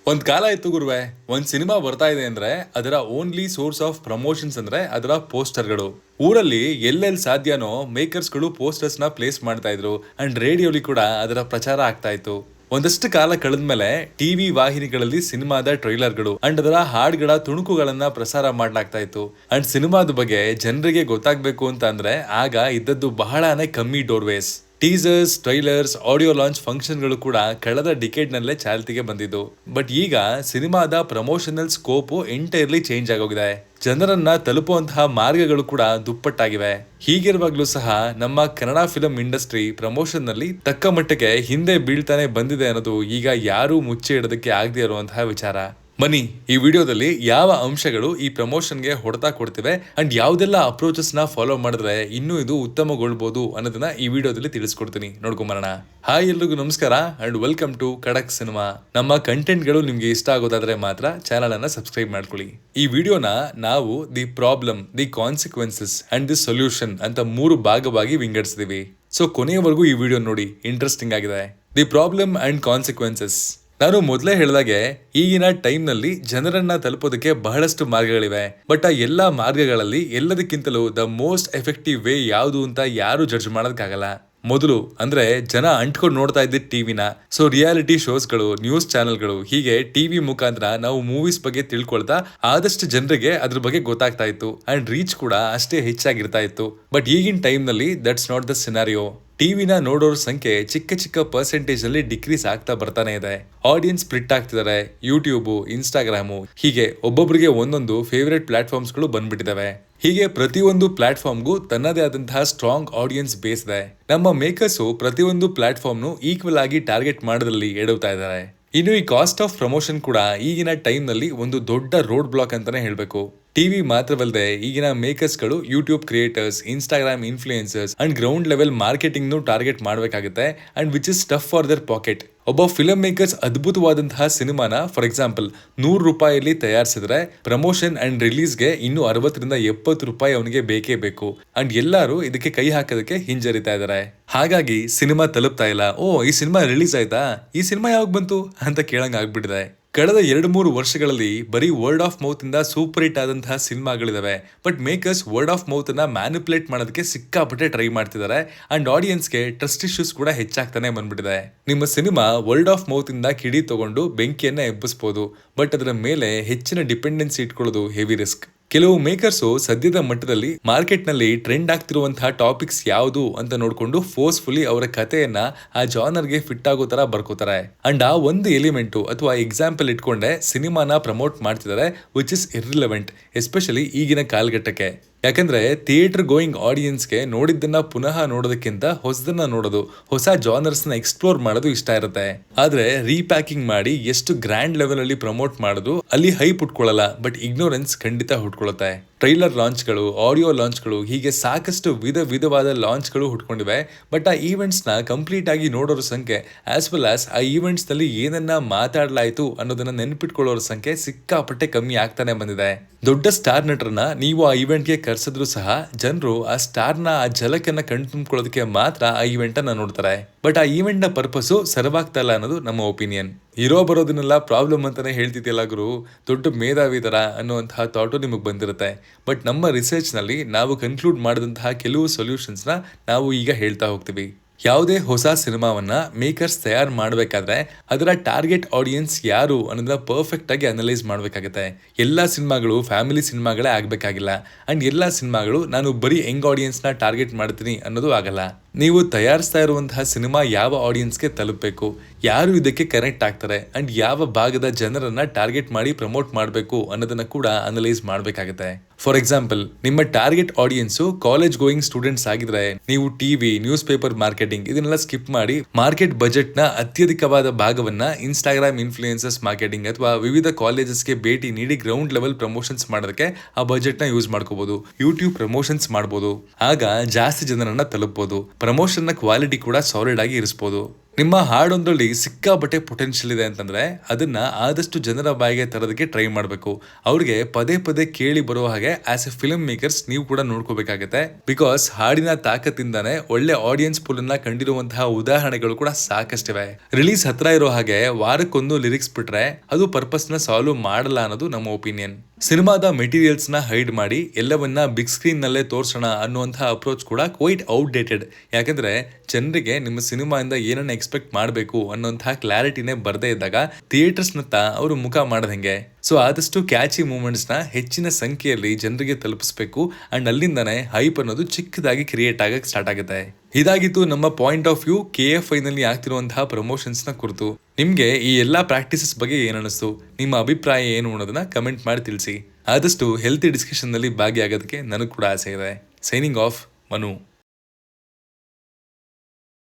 ಒಂದ್ ಕಾಲ ಇತ್ತು ಗುರುವೆ. ಒಂದ್ ಸಿನಿಮಾ ಬರ್ತಾ ಇದೆ ಅಂದ್ರೆ ಅದರ ಓನ್ಲಿ ಸೋರ್ಸ್ ಆಫ್ ಪ್ರಮೋಷನ್ಸ್ ಅಂದ್ರೆ ಅದರ ಪೋಸ್ಟರ್ಗಳು. ಊರಲ್ಲಿ ಎಲ್ಲೆಲ್ಲಿ ಸಾಧ್ಯನೋ ಮೇಕರ್ಸ್ಗಳು ಪೋಸ್ಟರ್ಸ್ ನ ಪ್ಲೇಸ್ ಮಾಡ್ತಾ ಇದ್ರು ಅಂಡ್ ರೇಡಿಯೋಲಿ ಕೂಡ ಅದರ ಪ್ರಚಾರ ಆಗ್ತಾ ಇತ್ತು. ಒಂದಷ್ಟು ಕಾಲ ಕಳೆದ್ಮೇಲೆ ಟಿವಿ ವಾಹಿನಿಗಳಲ್ಲಿ ಸಿನಿಮಾದ ಟ್ರೈಲರ್ಗಳು ಅಂಡ್ ಅದರ ಹಾಡ್ಗಳ ತುಣುಕುಗಳನ್ನ ಪ್ರಸಾರ ಮಾಡ್ಲಾಗ್ತಾ ಇತ್ತು. ಅಂಡ್ ಸಿನಿಮಾದ ಬಗ್ಗೆ ಜನರಿಗೆ ಗೊತ್ತಾಗ್ಬೇಕು ಅಂತ ಅಂದ್ರೆ ಆಗ ಇದ್ದದ್ದು ಬಹಳನೇ ಕಮ್ಮಿ ಡೋರ್ವೇಸ್. ಟೀಸರ್ಸ್, ಟ್ರೈಲರ್ಸ್, ಆಡಿಯೋ ಲಾಂಚ್ ಫಂಕ್ಷನ್ಗಳು ಕೂಡ ಕಳೆದ ಡಿಕೇಡ್ ನಲ್ಲೇ ಚಾಲ್ತಿಗೆ ಬಂದಿದ್ದು. ಬಟ್ ಈಗ ಸಿನಿಮಾದ ಪ್ರಮೋಷನಲ್ ಸ್ಕೋಪ್ ಎಂಟೈರ್ಲಿ ಚೇಂಜ್ ಆಗೋಗಿದೆ. ಜನರನ್ನ ತಲುಪುವಂತಹ ಮಾರ್ಗಗಳು ಕೂಡ ದುಪ್ಪಟ್ಟಾಗಿವೆ. ಹೀಗಿರುವಾಗ್ಲೂ ಸಹ ನಮ್ಮ ಕನ್ನಡ ಫಿಲಂ ಇಂಡಸ್ಟ್ರಿ ಪ್ರಮೋಷನ್ ನಲ್ಲಿ ತಕ್ಕ ಮಟ್ಟಿಗೆ ಹಿಂದೆ ಬೀಳ್ತಾನೆ ಬಂದಿದೆ ಅನ್ನೋದು ಈಗ ಯಾರೂ ಮುಚ್ಚಿ ಇಡೋದಕ್ಕೆ ಆಗದೆ ಇರುವಂತಹ ವಿಚಾರ. ಬನ್ನಿ ಈ ವಿಡಿಯೋದಲ್ಲಿ ಯಾವ ಅಂಶಗಳು ಈ ಪ್ರಮೋಷನ್ಗೆ ಹೊಡೆತ ಕೊಡ್ತಿವೆ ಅಂಡ್ ಯಾವ್ದೆಲ್ಲ ಅಪ್ರೋಚಸ್ ನ ಫಾಲೋ ಮಾಡಿದ್ರೆ ಇನ್ನೂ ಇದು ಉತ್ತಮಗೊಳ್ಬಹುದು ಅನ್ನೋದನ್ನ ಈ ವಿಡಿಯೋದಲ್ಲಿ ತಿಳಿಸ್ಕೊಡ್ತೀನಿ. ನೋಡ್ಕೊಂಬರೋಣ. ಹಾಯ್, ಎಲ್ರಿಗೂ ನಮಸ್ಕಾರ ಅಂಡ್ ವೆಲ್ಕಮ್ ಟು ಖಡಕ್ ಸಿನಿಮಾ. ನಮ್ಮ ಕಂಟೆಂಟ್ ಗಳು ನಿಮ್ಗೆ ಇಷ್ಟ ಆಗೋದಾದ್ರೆ ಮಾತ್ರ ಚಾನಲ್ ಅನ್ನ ಸಬ್ಸ್ಕ್ರೈಬ್ ಮಾಡ್ಕೊಳ್ಳಿ. ಈ ವಿಡಿಯೋನ ನಾವು the problem, the consequences and the solution ಅಂತ 3 ಭಾಗವಾಗಿ ವಿಂಗಡಿಸಿದೀವಿ. ಸೊ ಕೊನೆಯವರೆಗೂ ಈ ವಿಡಿಯೋ ನೋಡಿ, ಇಂಟ್ರೆಸ್ಟಿಂಗ್ ಆಗಿದೆ. The problem and consequences. ನಾನು ಮೊದಲೇ ಹೇಳಿದಾಗೆ ಈಗಿನ ಟೈಮ್ ನಲ್ಲಿ ಜನರನ್ನ ತಲುಪೋದಕ್ಕೆ ಬಹಳಷ್ಟು ಮಾರ್ಗಗಳಿವೆ. ಬಟ್ ಆ ಎಲ್ಲಾ ಮಾರ್ಗಗಳಲ್ಲಿ ಎಲ್ಲದಕ್ಕಿಂತಲೂ ದ ಮೋಸ್ಟ್ ಎಫೆಕ್ಟಿವ್ ವೇ ಯಾವುದು ಅಂತ ಯಾರು ಜಡ್ಜ್ ಮಾಡೋದಕ್ಕಾಗಲ್ಲ. ಮೊದಲು ಅಂದ್ರೆ ಜನ ಅಂಟ್ಕೊಂಡು ನೋಡ್ತಾ ಇದ್ದ ಟಿವಿನ. ಸೊ ರಿಯಾಲಿಟಿ ಶೋಸ್ಗಳು, ನ್ಯೂಸ್ ಚಾನೆಲ್ಗಳು, ಹೀಗೆ ಟಿವಿ ಮುಖಾಂತರ ನಾವು ಮೂವೀಸ್ ಬಗ್ಗೆ ತಿಳ್ಕೊಳ್ತಾ ಆದಷ್ಟು ಜನರಿಗೆ ಅದ್ರ ಬಗ್ಗೆ ಗೊತ್ತಾಗ್ತಾ ಇತ್ತು ಅಂಡ್ ರೀಚ್ ಕೂಡ ಅಷ್ಟೇ ಹೆಚ್ಚಾಗಿರ್ತಾ ಇತ್ತು. ಬಟ್ ಈಗಿನ ಟೈಮ್ ನಲ್ಲಿ ದಟ್ಸ್ ನಾಟ್ ದ ಸಿನಾರಿಯೋ. ಟಿವಿನ ನೋಡೋರ ಸಂಖ್ಯೆ ಚಿಕ್ಕ ಚಿಕ್ಕ ಪರ್ಸೆಂಟೇಜ್ ಅಲ್ಲಿ ಡಿಕ್ರೀಸ್ ಆಗ್ತಾ ಬರ್ತಾನೆ ಇದೆ. ಆಡಿಯನ್ಸ್ ಸ್ಪ್ಲಿಟ್ ಆಗ್ತಿದ್ದಾರೆ. ಯೂಟ್ಯೂಬ್, ಇನ್ಸ್ಟಾಗ್ರಾಮು, ಹೀಗೆ ಒಬ್ಬೊಬ್ಬರಿಗೆ ಒಂದೊಂದು ಫೇವರೇಟ್ ಪ್ಲಾಟ್ಫಾರ್ಮ್ಸ್ ಗಳು ಬಂದ್ಬಿಟ್ಟಿದಾವೆ. ಹೀಗೆ ಪ್ರತಿಯೊಂದು ಪ್ಲಾಟ್ಫಾರ್ಮ್ಗೂ ತನ್ನದೇ ಆದಂತಹ ಸ್ಟ್ರಾಂಗ್ ಆಡಿಯನ್ಸ್ ಬೇಸ್ ಇದೆ. ನಮ್ಮ ಮೇಕರ್ಸ್ ಪ್ರತಿಯೊಂದು ಪ್ಲಾಟ್ಫಾರ್ಮ್ ಈಕ್ವಲ್ ಆಗಿ ಟಾರ್ಗೆಟ್ ಮಾಡೋದ್ರಲ್ಲಿ ಎಡವ್ತಾ ಇದ್ದಾರೆ. ಇನ್ನು ಈ ಕಾಸ್ಟ್ ಆಫ್ ಪ್ರಮೋಷನ್ ಕೂಡ ಈಗಿನ ಟೈಮ್ ನಲ್ಲಿ ಒಂದು ದೊಡ್ಡ ರೋಡ್ ಬ್ಲಾಕ್ ಅಂತಾನೆ ಹೇಳ್ಬೇಕು. ಟಿವಿ ಮಾತ್ರವಲ್ಲದೆ ಈಗಿನ ಮೇಕರ್ಸ್ ಗಳು YouTube creators, Instagram influencers and ground level marketing target ಮಾಡಬೇಕಾಗುತ್ತೆ and which is tough for their pocket. ಒಬ್ಬ ಫಿಲಂ ಮೇಕರ್ಸ್ ಅದ್ಭುತವಾದಂತಹ ಸಿನಿಮಾನ ಫಾರ್ ಎಕ್ಸಾಂಪಲ್ ₹100 ತಯಾರಿಸಿದ್ರೆ ಪ್ರಮೋಷನ್ ಅಂಡ್ ರಿಲೀಸ್ಗೆ ಇನ್ನು 60 ರಿಂದ 70 ರೂಪಾಯಿ ಅವನಿಗೆ ಬೇಕೇ ಬೇಕು. ಅಂಡ್ ಎಲ್ಲರೂ ಇದಕ್ಕೆ ಕೈ ಹಾಕೋದಕ್ಕೆ ಹಿಂಜರಿತಾ ಇದಾರೆ. ಹಾಗಾಗಿ ಸಿನಿಮಾ ತಲುಪ್ತಾ ಇಲ್ಲ. ಈ ಸಿನಿಮಾ ರಿಲೀಸ್ ಆಯ್ತಾ, ಈ ಸಿನಿಮಾ ಯಾವಾಗ ಬಂತು ಅಂತ ಕೇಳಂಗ್ ಆಗ್ಬಿಟ್ಟಿದೆ. ಕಳೆದ 2-3 ವರ್ಷಗಳಲ್ಲಿ ಬರೀ ವರ್ಡ್ ಆಫ್ ಮೌತ್ ಇಂದ ಸೂಪರ್ ಹಿಟ್ ಆದಂತಹ ಸಿನಿಮಾಗಳಿದಾವೆ. But makers word of mouth ಅನ್ನ ಮ್ಯಾನಿಪುಲೇಟ್ ಮಾಡೋದಕ್ಕೆ ಸಿಕ್ಕಾಪಟ್ಟೆ ಟ್ರೈ ಮಾಡ್ತಿದ್ದಾರೆ ಅಂಡ್ ಆಡಿಯನ್ಸ್ಗೆ ಟ್ರಸ್ಟ್ ಇಶ್ಯೂಸ್ ಕೂಡ ಹೆಚ್ಚಾಗ್ತಾನೆ ಬಂದ್ಬಿಟ್ಟಿದೆ. ನಿಮ್ಮ ಸಿನಿಮಾ ವರ್ಡ್ ಆಫ್ ಮೌತ್ ಇಂದ ಕಿಡಿ ತಗೊಂಡು ಬೆಂಕಿಯನ್ನ ಎಬ್ಬಿಸಬಹುದು, ಬಟ್ ಅದರ ಮೇಲೆ ಹೆಚ್ಚಿನ ಡಿಪೆಂಡೆನ್ಸಿ ಇಟ್ಕೊಳ್ಳೋದು ಹೆವಿ ರಿಸ್ಕ್. ಕೆಲವು ಮೇಕರ್ಸು ಸದ್ಯದ ಮಟ್ಟದಲ್ಲಿ ಮಾರ್ಕೆಟ್ ನಲ್ಲಿ ಟ್ರೆಂಡ್ ಆಗ್ತಿರುವಂತಹ ಟಾಪಿಕ್ಸ್ ಯಾವುದು ಅಂತ ನೋಡ್ಕೊಂಡು ಫೋರ್ಸ್ಫುಲಿ ಅವರ ಕಥೆಯನ್ನ ಆ ಜಾನರ್ಗೆ ಫಿಟ್ ಆಗೋ ತರ ಬರ್ಕೋತಾರೆ ಅಂಡ್ ಆ ಒಂದು ಎಲಿಮೆಂಟ್ ಅಥವಾ ಎಕ್ಸಾಂಪಲ್ ಇಟ್ಕೊಂಡೆ ಸಿನಿಮಾನ ಪ್ರಮೋಟ್ ಮಾಡ್ತಿದ್ದಾರೆ, ವಿಚ್ ಇಸ್ ಇರ್ರಿಲೆವೆಂಟ್ ಎಸ್ಪೆಷಲಿ ಈಗಿನ ಕಾಲಘಟ್ಟಕ್ಕೆ. ಯಾಕಂದ್ರೆ ಥಿಯೇಟರ್ ಗೋಯಿಂಗ್ ಆಡಿಯನ್ಸ್ಗೆ ನೋಡಿದ್ದನ್ನ ಪುನಃ ನೋಡೋದಕ್ಕಿಂತ ಹೊಸದನ್ನ ನೋಡೋದು, ಹೊಸ ಜಾನರ್ಸ್ ನ ಎಕ್ಸ್ಪ್ಲೋರ್ ಮಾಡೋದು ಇಷ್ಟ ಇರುತ್ತೆ. ಆದ್ರೆ ರೀಪ್ಯಾಕಿಂಗ್ ಮಾಡಿ ಎಷ್ಟು ಗ್ರ್ಯಾಂಡ್ ಲೆವೆಲ್ ಅಲ್ಲಿ ಪ್ರಮೋಟ್ ಮಾಡೋದು ಅಲ್ಲಿ ಹೈಪ್ ಉಟ್ಕೊಳ್ಳಲ್ಲ, ಬಟ್ ಇಗ್ನೋರೆನ್ಸ್ ಖಂಡಿತ ಹುಟ್ಕೊಳ್ಳುತ್ತೆ. ಟ್ರೈಲರ್ ಲಾಂಚ್ಗಳು, ಆಡಿಯೋ ಲಾಂಚ್ಗಳು, ಹೀಗೆ ಸಾಕಷ್ಟು ವಿಧವಾದ ಲಾಂಚ್ಗಳು ಹುಟ್ಕೊಂಡಿವೆ. ಬಟ್ ಆ ಈವೆಂಟ್ಸ್ ನ ಕಂಪ್ಲೀಟ್ ಆಗಿ ನೋಡೋರ ಸಂಖ್ಯೆ ಆಸ್ ವೆಲ್ ಆಸ್ ಆ ಈವೆಂಟ್ಸ್ ನಲ್ಲಿ ಏನನ್ನ ಮಾತಾಡ್ಲಾಯ್ತು ಅನ್ನೋದನ್ನ ನೆನ್ಪಿಟ್ಕೊಳ್ಳೋರ ಸಂಖ್ಯೆ ಸಿಕ್ಕಾಪಟ್ಟೆ ಕಮ್ಮಿ ಆಗ್ತಾನೆ ಬಂದಿದೆ. ದೊಡ್ಡ ಸ್ಟಾರ್ ನಟರನ್ನ ನೀವು ಆ ಇವೆಂಟ್ಗೆ ಕರ್ಸಿದ್ರು ಸಹ ಜನರು ಆ ಸ್ಟಾರ್ನ ಆ ಝಲಕನ್ನ ಕಣ್ತುಂಬ್ಕೊಳ್ಳೋದಕ್ಕೆ ಮಾತ್ರ ಆ ಇವೆಂಟ್ ಅನ್ನ ನೋಡ್ತಾರೆ. ಬಟ್ ಆ ಇವೆಂಟ್ ನ ಪರ್ಪಸ್ ಸರ್ವಾಗ್ತಾ ಇಲ್ಲ ಅನ್ನೋದು ನಮ್ಮ ಒಪಿನಿಯನ್. ಇರೋ ಬರೋದನ್ನೆಲ್ಲ ಪ್ರಾಬ್ಲಮ್ ಅಂತಾನೆ ಹೇಳ್ತಿದ್ಯಲ್ಲ ಗುರು, ದೊಡ್ಡ ಮೇಧಾವಿ ತರ ಅನ್ನುವಂತಹ ಥಾಟು ನಿಮಗೆ ಬಂದಿರುತ್ತೆ. ಬಟ್ ನಮ್ಮ ರಿಸರ್ಚ್ ನಲ್ಲಿ ನಾವು ಕನ್ಕ್ಲೂಡ್ ಮಾಡಿದಂತಹ ಕೆಲವು ಸೊಲ್ಯೂಷನ್ಸ್ ನ ನಾವು ಈಗ ಹೇಳ್ತಾ ಹೋಗ್ತೀವಿ. ಯಾವುದೇ ಹೊಸ ಸಿನಿಮಾವನ್ನ ಮೇಕರ್ಸ್ ತಯಾರು ಮಾಡಬೇಕಾದ್ರೆ ಅದರ ಟಾರ್ಗೆಟ್ ಆಡಿಯನ್ಸ್ ಯಾರು ಅನ್ನೋದನ್ನ ಪರ್ಫೆಕ್ಟ್ ಆಗಿ ಅನಲೈಸ್ ಮಾಡಬೇಕಾಗುತ್ತೆ. ಎಲ್ಲಾ ಸಿನಿಮಾಗಳು ಫ್ಯಾಮಿಲಿ ಸಿನಿಮಾಗಳೇ ಆಗ್ಬೇಕಾಗಿಲ್ಲ ಅಂಡ್ ಎಲ್ಲಾ ಸಿನಿಮಾಗಳು ನಾನು ಬರೀ ಯಂಗ್ ಆಡಿಯನ್ಸ್ ನ ಟಾರ್ಗೆಟ್ ಮಾಡ್ತೀನಿ ಅನ್ನೋದು ಆಗಲ್ಲ. ನೀವು ತಯಾರಿಸ್ತಾ ಇರುವಂತಹ ಸಿನಿಮಾ ಯಾವ ಆಡಿಯನ್ಸ್ಗೆ ತಲುಪಬೇಕು, ಯಾರು ಇದಕ್ಕೆ ಕನೆಕ್ಟ್ ಆಗ್ತಾರೆ ಅಂಡ್ ಯಾವ ಭಾಗದ ಜನರನ್ನ ಟಾರ್ಗೆಟ್ ಮಾಡಿ ಪ್ರಮೋಟ್ ಮಾಡಬೇಕು ಅನ್ನೋದನ್ನ ಕೂಡ ಅನಲೈಸ್ ಮಾಡಬೇಕಾಗುತ್ತೆ. ಫಾರ್ ಎಕ್ಸಾಂಪಲ್, ನಿಮ್ಮ target audience college going students ಆಗಿದ್ರೆ ನೀವು ಟಿವಿ, ನ್ಯೂಸ್ ಪೇಪರ್ ಮಾರ್ಕೆಟಿಂಗ್ ಇದನ್ನೆಲ್ಲ ಸ್ಕಿಪ್ ಮಾಡಿ ಮಾರ್ಕೆಟ್ ಬಜೆಟ್ ನ ಅತ್ಯಧಿಕವಾದ ಭಾಗವನ್ನ ಇನ್ಸ್ಟಾಗ್ರಾಮ್ ಇನ್ಫ್ಲೂಯೆನ್ಸರ್ಸ್ ಮಾರ್ಕೆಟಿಂಗ್ ಅಥವಾ ವಿವಿಧ ಕಾಲೇಜಸ್ಗೆ ಭೇಟಿ ನೀಡಿ ಗ್ರೌಂಡ್ ಲೆವೆಲ್ ಪ್ರಮೋಷನ್ಸ್ ಮಾಡೋದಕ್ಕೆ ಆ ಬಜೆಟ್ ನ ಯೂಸ್ ಮಾಡ್ಕೋಬಹುದು. ಯೂಟ್ಯೂಬ್ ಪ್ರಮೋಷನ್ಸ್ ಮಾಡಬಹುದು, ಆಗ ಜಾಸ್ತಿ ಜನರನ್ನ ತಲುಪಬಹುದು. ಪ್ರಮೋಷನ್ ನ ಕ್ವಾಲಿಟಿ ಕೂಡ ಸಾಲಿಡ್ ಆಗಿ ಇರಿಸಬಹುದು. ನಿಮ್ಮ ಹಾಡೊಂದರಲ್ಲಿ ಸಿಕ್ಕಾಪಟ್ಟೆ ಪೊಟೆನ್ಷಿಯಲ್ ಇದೆ ಅಂತಂದ್ರೆ ಅದನ್ನ ಆದಷ್ಟು ಜನರ ಬಾಯಿಗೆ ತರೋದಕ್ಕೆ ಟ್ರೈ ಮಾಡಬೇಕು. ಅವ್ರಿಗೆ ಪದೇ ಪದೇ ಕೇಳಿ ಬರೋ ಹಾಗೆ ಆಸ್ ಎ ಫಿಲ್ಮ್ ಮೇಕರ್ಸ್ ನೀವು ಕೂಡ ನೋಡ್ಕೋಬೇಕಾಗತ್ತೆ. ಬಿಕಾಸ್ ಹಾಡಿನ ತಾಕತ್ತಿಂದಾನೆ ಒಳ್ಳೆ ಆಡಿಯನ್ಸ್ ಪೂಲ್ ಅನ್ನ ಕಂಡಿರುವಂತಹ ಉದಾಹರಣೆಗಳು ಕೂಡ ಸಾಕಷ್ಟಿವೆ. ರಿಲೀಸ್ ಹತ್ರ ಇರೋ ಹಾಗೆ ವಾರಕ್ಕೊಂದು ಲಿರಿಕ್ಸ್ ಬಿಟ್ರೆ ಅದು ಪರ್ಪಸ್ ನ ಸಾಲ್ವ್ ಮಾಡಲ್ಲ ಅನ್ನೋದು ನಮ್ಮ ಒಪಿನಿಯನ್. ಸಿನಿಮಾದ ಮೆಟೀರಿಯಲ್ಸ್ ನ ಹೈಡ್ ಮಾಡಿ ಎಲ್ಲವನ್ನ ಬಿಗ್ ಸ್ಕ್ರೀನ್ ನಲ್ಲೇ ತೋರ್ಸೋಣ ಅನ್ನುವಂತಹ ಅಪ್ರೋಚ್ ಕೂಡ ಕ್ವೈಟ್ ಔಟ್ಡೇಟೆಡ್. ಯಾಕಂದ್ರೆ ಜನರಿಗೆ ನಿಮ್ಮ ಸಿನಿಮಾಯಿಂದ ಏನನ್ನ ಎಕ್ಸ್ಪೆಕ್ಟ್ ಮಾಡಬೇಕು ಅನ್ನೋಂತಹ ಕ್ಲಾರಿಟಿನೇ ಬರದೇ ಇದ್ದಾಗ ಥಿಯೇಟರ್ಸ್ ನತ್ತ ಅವರು ಮುಖ ಮಾಡದಂಗೆ. ಸೊ ಆದಷ್ಟು ಕ್ಯಾಚಿ ಮೂಮೆಂಟ್ಸ್ ನ ಹೆಚ್ಚಿನ ಸಂಖ್ಯೆಯಲ್ಲಿ ಜನರಿಗೆ ತಲುಪಿಸಬೇಕು ಅಂಡ್ ಅಲ್ಲಿಂದಾನೆ ಹೈಪ್ ಅನ್ನೋದು ಚಿಕ್ಕದಾಗಿ ಕ್ರಿಯೇಟ್ ಆಗಕ್ಕೆ ಸ್ಟಾರ್ಟ್ ಆಗುತ್ತೆ. ಇದಾಗಿತ್ತು ನಮ್ಮ ಪಾಯಿಂಟ್ ಆಫ್ ವ್ಯೂ KFI ನಲ್ಲಿ ಆಗ್ತಿರುವಂತಹ ಪ್ರಮೋಷನ್ಸ್ ನ ಕುರಿತು. ನಿಮ್ಗೆ ಈ ಎಲ್ಲಾ ಪ್ರಾಕ್ಟೀಸಸ್ ಬಗ್ಗೆ ಏನನ್ನಿಸ್ತು, ನಿಮ್ಮ ಅಭಿಪ್ರಾಯ ಏನು ಅನ್ನೋದನ್ನ ಕಮೆಂಟ್ ಮಾಡಿ ತಿಳಿಸಿ. ಆದಷ್ಟು ಹೆಲ್ತಿ ಡಿಸ್ಕಷನ್ ನಲ್ಲಿ ಭಾಗಿಯಾಗೋದಕ್ಕೆ ನನಗೆ ಕೂಡ ಆಸೆ ಇದೆ. Signing off, Manu.